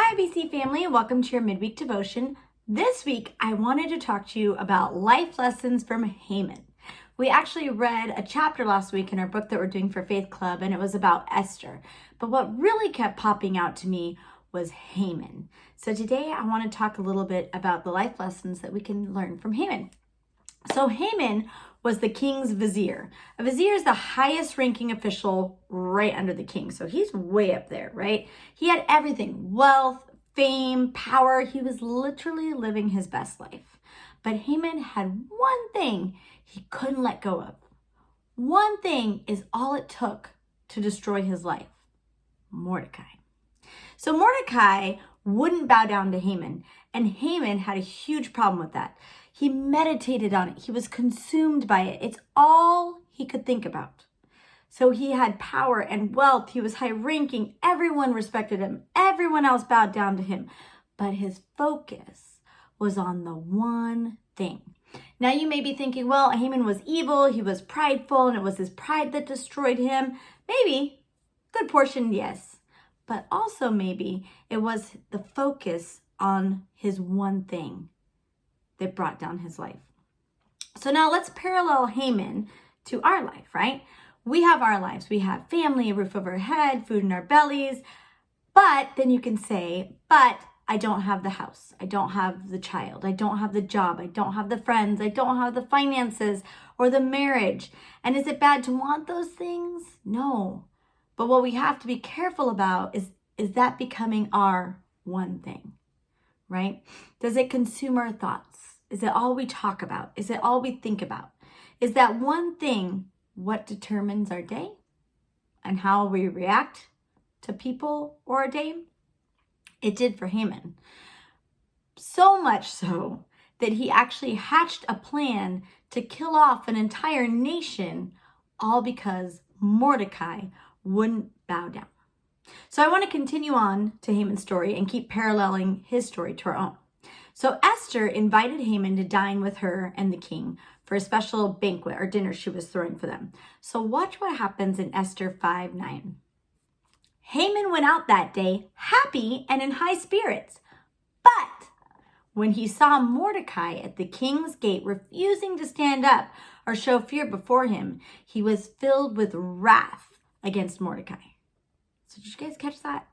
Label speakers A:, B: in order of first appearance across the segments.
A: Hi, BC family. Welcome to your midweek devotion. This week, I wanted to talk to you about life lessons from Haman. We actually read a chapter last week in our book that we're doing for Faith Club, and it was about Esther. But what really kept popping out to me was Haman. So today, I want to talk a little bit about the life lessons that we can learn from Haman. So Haman was the king's vizier. A vizier is the highest ranking official right under the king. So he's way up there, right? He had everything, wealth, fame, power. He was literally living his best life. But Haman had one thing he couldn't let go of. One thing is all it took to destroy his life: Mordecai. So Mordecai wouldn't bow down to Haman, and Haman had a huge problem with that. He meditated on it. He was consumed by it. It's all he could think about. So he had power and wealth. He was high ranking. Everyone respected him. Everyone else bowed down to him. But his focus was on the one thing. Now you may be thinking, well, Haman was evil. He was prideful, and it was his pride that destroyed him. Maybe. Good portion, yes. But also maybe it was the focus on his one thing that brought down his life. So now let's parallel Haman to our life, right? We have our lives. We have family, a roof over our head, food in our bellies. But then you can say, but I don't have the house. I don't have the child. I don't have the job. I don't have the friends. I don't have the finances or the marriage. And is it bad to want those things? No. But what we have to be careful about is that becoming our one thing, right? Does it consume our thoughts? Is it all we talk about? Is it all we think about? Is that one thing what determines our day and how we react to people or our day? It did for Haman. So much so that he actually hatched a plan to kill off an entire nation, all because Mordecai wouldn't bow down. So I want to continue on to Haman's story and keep paralleling his story to our own. So Esther invited Haman to dine with her and the king for a special banquet or dinner she was throwing for them. So watch what happens in Esther 5:9. Haman went out that day happy and in high spirits. But when he saw Mordecai at the king's gate refusing to stand up or show fear before him, he was filled with wrath against Mordecai. So did you guys catch that?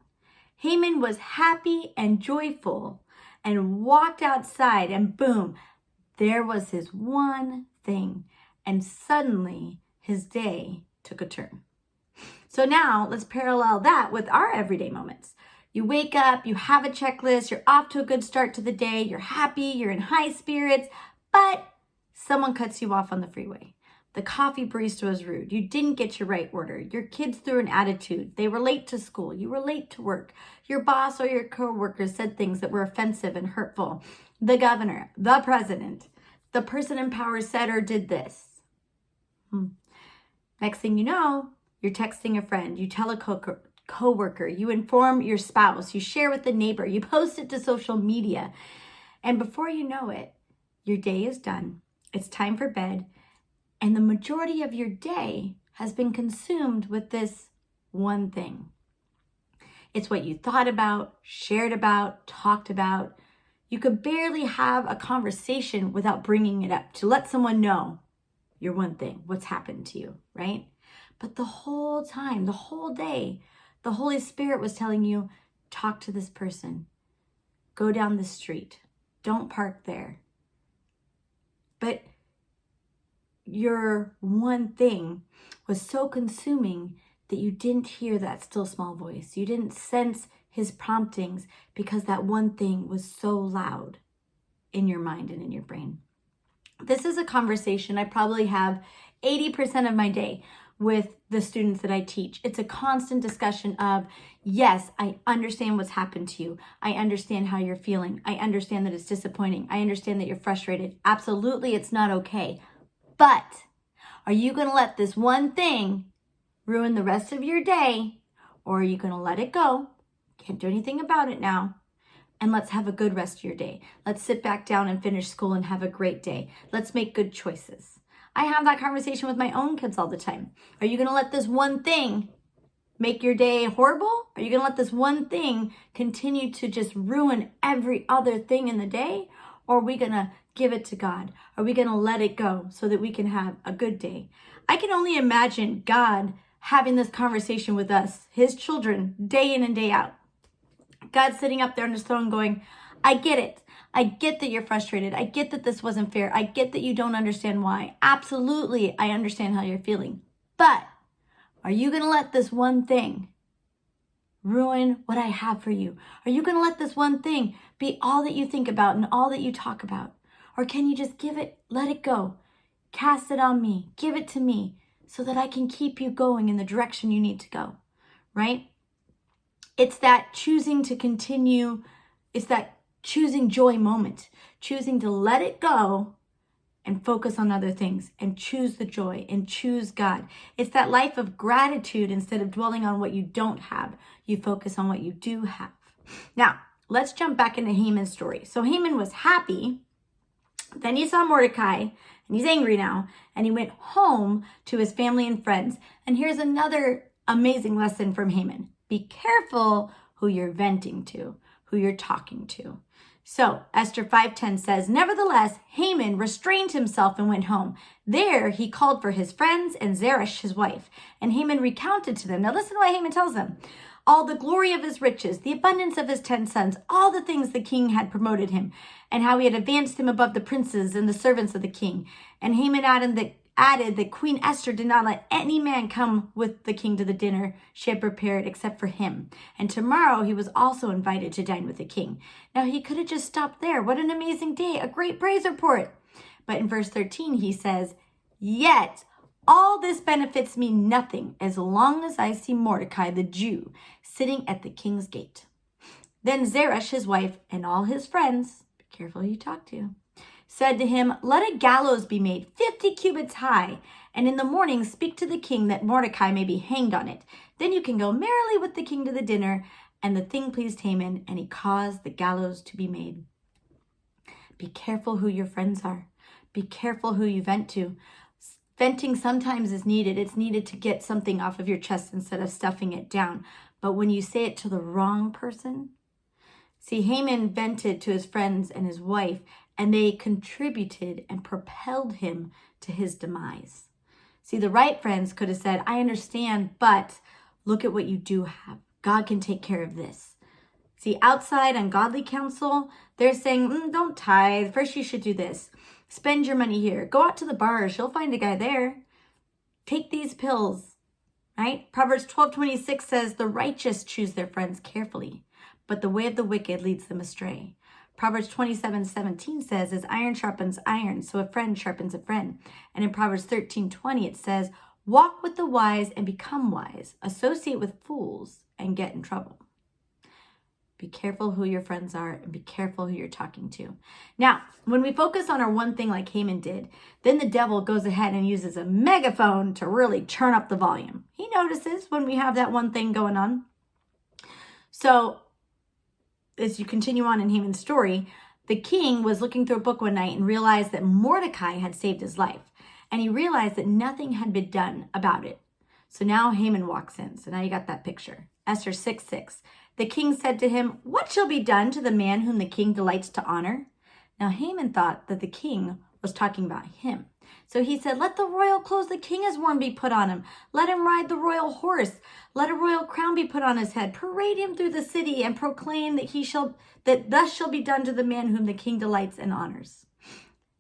A: Haman was happy and joyful and walked outside, and boom, there was his one thing. And suddenly his day took a turn. So now let's parallel that with our everyday moments. You wake up, you have a checklist, you're off to a good start to the day, you're happy, you're in high spirits, but someone cuts you off on the freeway. The coffee barista was rude. You didn't get your right order. Your kids threw an attitude. They were late to school. You were late to work. Your boss or your coworkers said things that were offensive and hurtful. The governor, the president, the person in power said or did this. Next thing you know, you're texting a friend. You tell a coworker. You inform your spouse. You share with the neighbor. You post it to social media. And before you know it, your day is done. It's time for bed. And the majority of your day has been consumed with this one thing. It's what you thought about, shared about, talked about. You could barely have a conversation without bringing it up to let someone know your one thing, what's happened to you, right? But the whole time, the whole day, the Holy Spirit was telling you, talk to this person, go down the street, don't park there. But your one thing was so consuming that you didn't hear that still small voice. You didn't sense his promptings because that one thing was so loud in your mind and in your brain. This is a conversation I probably have 80% of my day with the students that I teach. It's a constant discussion of, yes, I understand what's happened to you. I understand how you're feeling. I understand that it's disappointing. I understand that you're frustrated. Absolutely, it's not okay. But are you going to let this one thing ruin the rest of your day, or are you going to let it go? Can't do anything about it now. And let's have a good rest of your day. Let's sit back down and finish school and have a great day. Let's make good choices. I have that conversation with my own kids all the time. Are you going to let this one thing make your day horrible? Are you going to let this one thing continue to just ruin every other thing in the day? Or are we going to give it to God? Are we going to let it go so that we can have a good day? I can only imagine God having this conversation with us, his children, day in and day out. God sitting up there on his throne going, I get it. I get that you're frustrated. I get that this wasn't fair. I get that you don't understand why. Absolutely, I understand how you're feeling. But are you going to let this one thing ruin what I have for you? Are you going to let this one thing be all that you think about and all that you talk about? Or can you just give it, let it go, cast it on me, give it to me so that I can keep you going in the direction you need to go, right? It's that choosing to continue, it's that choosing joy moment, choosing to let it go and focus on other things and choose the joy and choose God. It's that life of gratitude. Instead of dwelling on what you don't have, you focus on what you do have. Now, let's jump back into Haman's story. So Haman was happy. Then he saw Mordecai and he's angry now. And he went home to his family and friends. And here's another amazing lesson from Haman. Be careful who you're venting to, who you're talking to. So Esther 5:10 says, nevertheless, Haman restrained himself and went home. There he called for his friends and Zeresh, his wife. And Haman recounted to them. Now listen to what Haman tells them. All the glory of his riches, the abundance of his 10 sons, all the things the king had promoted him, and how he had advanced him above the princes and the servants of the king. And Haman added that Queen Esther did not let any man come with the king to the dinner she had prepared except for him. And tomorrow he was also invited to dine with the king. Now he could have just stopped there. What an amazing day, a great praise report. But in verse 13 he says, yet all this benefits me nothing as long as I see Mordecai the Jew sitting at the king's gate. Then Zeresh, his wife, and all his friends, be careful who you talk to, said to him, let a gallows be made 50 cubits high, and in the morning speak to the king that Mordecai may be hanged on it. Then you can go merrily with the king to the dinner. And the thing pleased Haman, and he caused the gallows to be made. Be careful who your friends are. Be careful who you vent to. Venting sometimes is needed. It's needed to get something off of your chest instead of stuffing it down. But when you say it to the wrong person, see, Haman vented to his friends and his wife, and they contributed and propelled him to his demise. See, the right friends could have said, I understand, but look at what you do have. God can take care of this. See, outside on godly counsel, they're saying, don't tithe. First, you should do this. Spend your money here. Go out to the bars. You'll find a guy there. Take these pills, right? Proverbs 12:26 says, the righteous choose their friends carefully, but the way of the wicked leads them astray. Proverbs 27:17 says, as iron sharpens iron, so a friend sharpens a friend. And in Proverbs 13:20, it says, walk with the wise and become wise. Associate with fools and get in trouble. Be careful who your friends are and be careful who you're talking to. Now, when we focus on our one thing like Haman did, then the devil goes ahead and uses a megaphone to really turn up the volume. He notices when we have that one thing going on. So as you continue on in Haman's story, the king was looking through a book one night and realized that Mordecai had saved his life. And he realized that nothing had been done about it. So now Haman walks in. So now you got that picture. Esther 6:6. The king said to him, what shall be done to the man whom the king delights to honor? Now Haman thought that the king was talking about him. So he said, let the royal clothes the king has worn be put on him. Let him ride the royal horse. Let a royal crown be put on his head. Parade him through the city and proclaim that thus shall be done to the man whom the king delights and honors.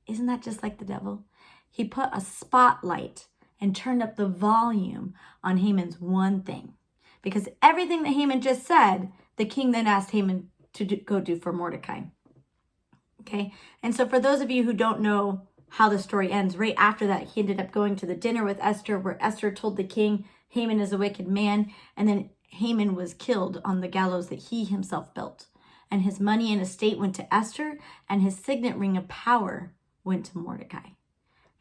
A: Isn't that just like the devil? He put a spotlight and turned up the volume on Haman's one thing. Because everything that Haman just said, the king then asked Haman to go do for Mordecai. Okay? And so for those of you who don't know how the story ends, right after that, he ended up going to the dinner with Esther, where Esther told the king, Haman is a wicked man. And then Haman was killed on the gallows that he himself built. And his money and estate went to Esther, and his signet ring of power went to Mordecai.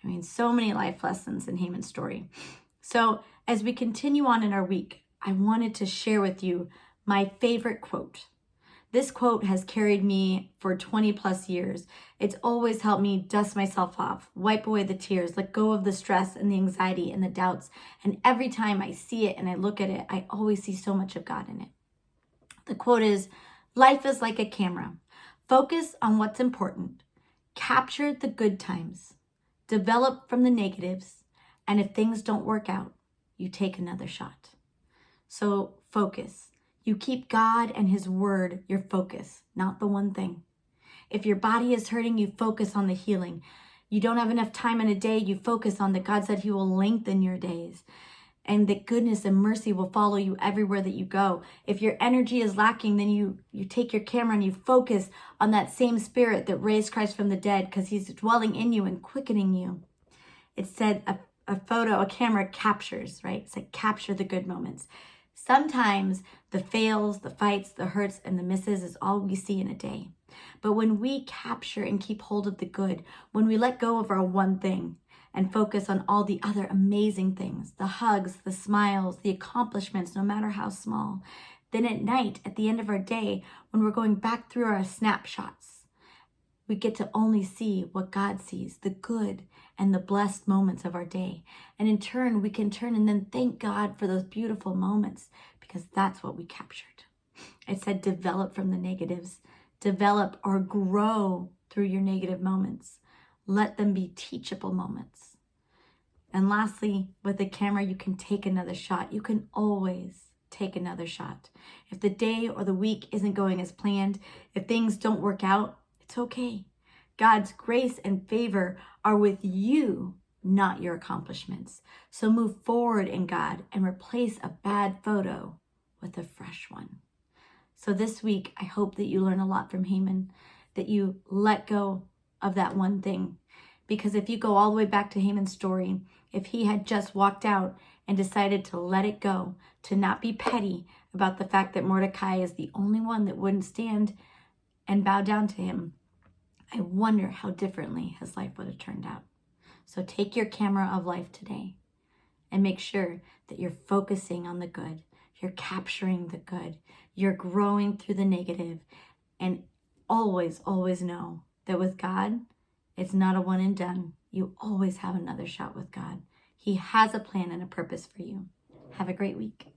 A: I mean, so many life lessons in Haman's story. So as we continue on in our week, I wanted to share with you my favorite quote This quote has carried me for 20 plus years. It's always helped me dust myself off, wipe away the tears, let go of the stress and the anxiety and the doubts. And every time I see it and I look at it, I always see so much of God in it. The quote is, "Life is like a camera. Focus on what's important. Capture the good times. Develop from the negatives. And if things don't work out, you take another shot." So focus. You keep God and His Word your focus, not the one thing. If your body is hurting, you focus on the healing. You don't have enough time in a day, you focus on that God said He will lengthen your days, and that goodness and mercy will follow you everywhere that you go. If your energy is lacking, then you take your camera and you focus on that same Spirit that raised Christ from the dead, because He's dwelling in you and quickening you. It said a camera captures, right? It's like capture the good moments. Sometimes the fails, the fights, the hurts, and the misses is all we see in a day. But when we capture and keep hold of the good, when we let go of our one thing and focus on all the other amazing things, the hugs, the smiles, the accomplishments, no matter how small, then at night, at the end of our day, when we're going back through our snapshots, we get to only see what God sees, the good and the blessed moments of our day. And in turn, we can turn and then thank God for those beautiful moments, because that's what we captured. It said develop from the negatives. Develop or grow through your negative moments. Let them be teachable moments. And lastly, with the camera, you can take another shot. You can always take another shot. If the day or the week isn't going as planned, if things don't work out, it's okay. God's grace and favor are with you, not your accomplishments. So move forward in God and replace a bad photo with a fresh one. So this week, I hope that you learn a lot from Haman, that you let go of that one thing. Because if you go all the way back to Haman's story, if he had just walked out and decided to let it go, to not be petty about the fact that Mordecai is the only one that wouldn't stand and bow down to him, I wonder how differently his life would have turned out. So take your camera of life today and make sure that you're focusing on the good. You're capturing the good. You're growing through the negative. And always, always know that with God, it's not a one and done. You always have another shot with God. He has a plan and a purpose for you. Have a great week.